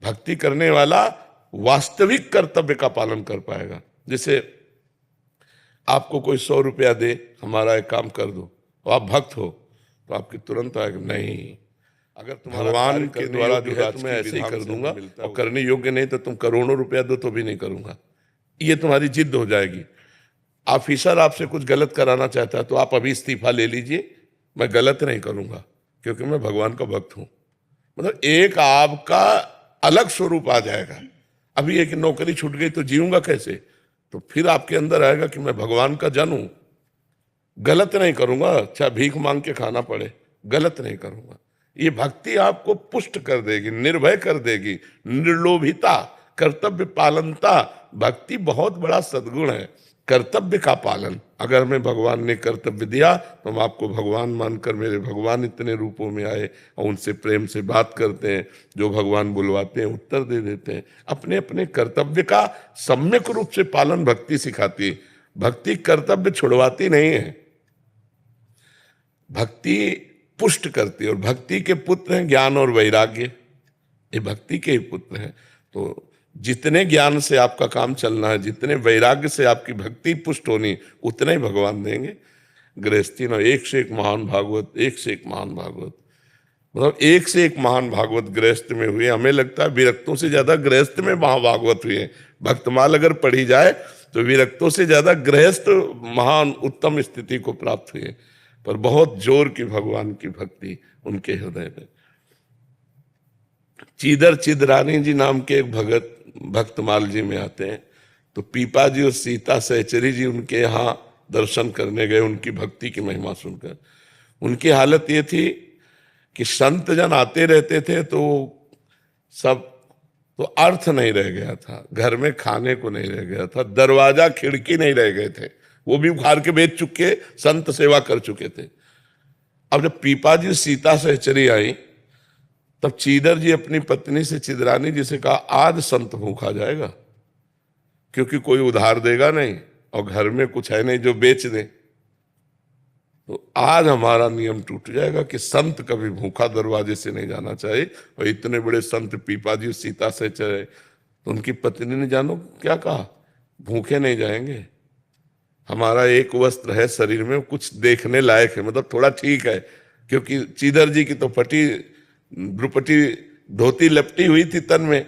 भक्ति करने वाला वास्तविक कर्तव्य का पालन कर पाएगा। जैसे आपको कोई 100 रुपया दे, हमारा एक काम कर दो, तो आप भक्त हो तो आपकी तुरंत आएगा नहीं, अगर भगवान के द्वारा जो है तुम्हें ऐसे ही कर दूंगा, और करने योग्य नहीं तो तुम करोड़ों रुपया दो तो भी नहीं करूंगा, ये तुम्हारी जिद हो जाएगी। ऑफिसर आपसे कुछ गलत कराना चाहता है तो आप अभी इस्तीफा ले लीजिए, मैं गलत नहीं करूंगा क्योंकि मैं भगवान का भक्त हूं। मतलब एक आपका अलग स्वरूप आ जाएगा। अभी एक नौकरी छूट गई तो जीऊंगा कैसे, तो फिर आपके अंदर आएगा कि मैं भगवान का जन हूं, गलत नहीं करूंगा, चाहे भीख मांग के खाना पड़े, गलत नहीं करूंगा। ये भक्ति आपको पुष्ट कर देगी, निर्भय कर देगी, निर्लोभिता, कर्तव्य पालनता। भक्ति बहुत बड़ा सद्गुण है, कर्तव्य का पालन। अगर मैं भगवान ने कर्तव्य दिया तो हम आपको भगवान मानकर, मेरे भगवान इतने रूपों में आए, और उनसे प्रेम से बात करते हैं, जो भगवान बुलवाते हैं उत्तर दे देते हैं। अपने अपने कर्तव्य का सम्यक रूप से पालन भक्ति सिखाती है। भक्ति कर्तव्य छुड़वाती नहीं है, भक्ति पुष्ट करती है। और भक्ति के पुत्र हैं ज्ञान और वैराग्य, ये भक्ति के ही पुत्र हैं। तो जितने ज्ञान से आपका काम चलना है, जितने वैराग्य से आपकी भक्ति पुष्ट होनी, उतने ही भगवान देंगे। गृहस्थी ना एक से एक महान भागवत, एक से एक महान भागवत, मतलब एक से एक महान भागवत गृहस्थ में हुए। हमें लगता है विरक्तों से ज्यादा गृहस्थ में महाभागवत हुए। भक्तमाल अगर पढ़ी जाए तो विरक्तों से ज्यादा गृहस्थ महान उत्तम स्थिति को प्राप्त हुए। पर बहुत जोर की भगवान की भक्ति उनके हृदय में। चीदर चिदरानी जी नाम के एक भगत भक्तमाल जी में आते हैं, तो पीपा जी और सीता सहचरी जी उनके यहाँ दर्शन करने गए, उनकी भक्ति की महिमा सुनकर। उनकी हालत ये थी कि संत जन आते रहते थे तो सब, तो अर्थ नहीं रह गया था, घर में खाने को नहीं रह गया था, दरवाजा खिड़की नहीं रह गए थे, वो भी उखाड़ के बेच चुके, संत सेवा कर चुके थे। अब जब पीपा जी सीता सहचरी आई तब चीदर जी अपनी पत्नी से, चिदरानी जी से कहा, आज संत भूखा जाएगा क्योंकि कोई उधार देगा नहीं और घर में कुछ है नहीं जो बेच दे, तो आज हमारा नियम टूट जाएगा कि संत कभी भूखा दरवाजे से नहीं जाना चाहिए। और इतने बड़े संत पीपा जी सीता से चले, तो उनकी पत्नी ने जानो क्या कहा, भूखे नहीं जाएंगे, हमारा एक वस्त्र है शरीर में, कुछ देखने लायक है, मतलब थोड़ा ठीक है, क्योंकि चीदर जी की तो फटी द्रुपटी धोती लपटी हुई थी तन में।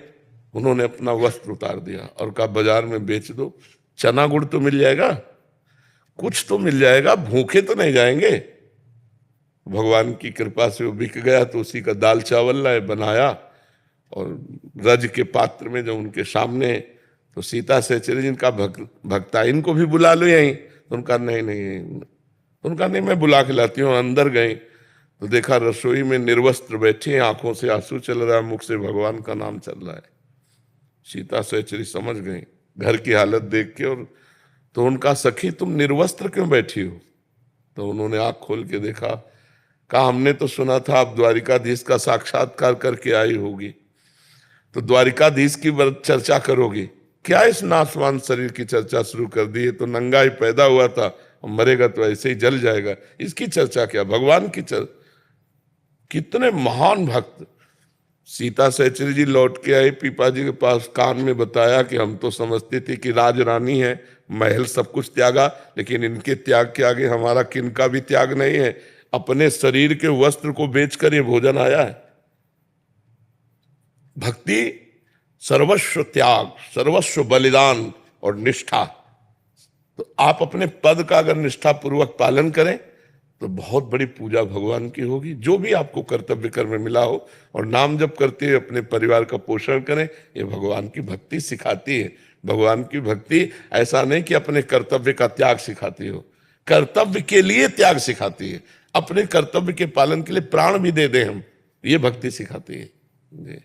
उन्होंने अपना वस्त्र उतार दिया और कहा बाजार में बेच दो, चना गुड़ तो मिल जाएगा, कुछ तो मिल जाएगा, भूखे तो नहीं जाएंगे। भगवान की कृपा से वो बिक गया, तो उसी का दाल चावल लाए बनाया और रज के पात्र में जब उनके सामने, तो सीता सहचरी जिनका भक्ता, इनको भी बुला लो यहीं, तो उनका नहीं, उनका नहीं, मैं बुला के लाती हूँ। अंदर गए तो देखा रसोई में निर्वस्त्र बैठे हैं, आंखों से आंसू चल रहा है, मुख से भगवान का नाम चल रहा है। सीता सहचरी समझ गई घर की हालत देख के, और तो उनका सखी तुम निर्वस्त्र क्यों बैठी हो, तो उन्होंने आंख खोल के देखा, कहा हमने तो सुना था आप द्वारिकाधीश का साक्षात्कार करके आई होगी, तो द्वारिकाधीश की चर्चा करोगी क्या, इस नाशवान शरीर की चर्चा शुरू कर दी है, तो नंगा ही पैदा हुआ था, मरेगा तो ऐसे ही जल जाएगा, इसकी चर्चा क्या, भगवान की चर्चा। कितने महान भक्त। सीता सहचरी जी लौट के आई, पीपा जी के पास कान में बताया कि हम तो समझते थे कि राज रानी है, महल सब कुछ त्यागा, लेकिन इनके त्याग के आगे हमारा किनका भी त्याग नहीं है, अपने शरीर के वस्त्र को बेचकर ये भोजन आया है। भक्ति सर्वस्व त्याग, सर्वस्व बलिदान और निष्ठा। तो आप अपने पद का अगर निष्ठा पूर्वक पालन करें तो बहुत बड़ी पूजा भगवान की होगी। जो भी आपको कर्तव्य कर्म में मिला हो, और नाम जप करते हुए अपने परिवार का पोषण करें, ये भगवान की भक्ति सिखाती है। भगवान की भक्ति ऐसा नहीं कि अपने कर्तव्य का त्याग सिखाती हो, कर्तव्य के लिए त्याग सिखाती है, अपने कर्तव्य के पालन के लिए प्राण भी दे दें हम, ये भक्ति सिखाती है। जी।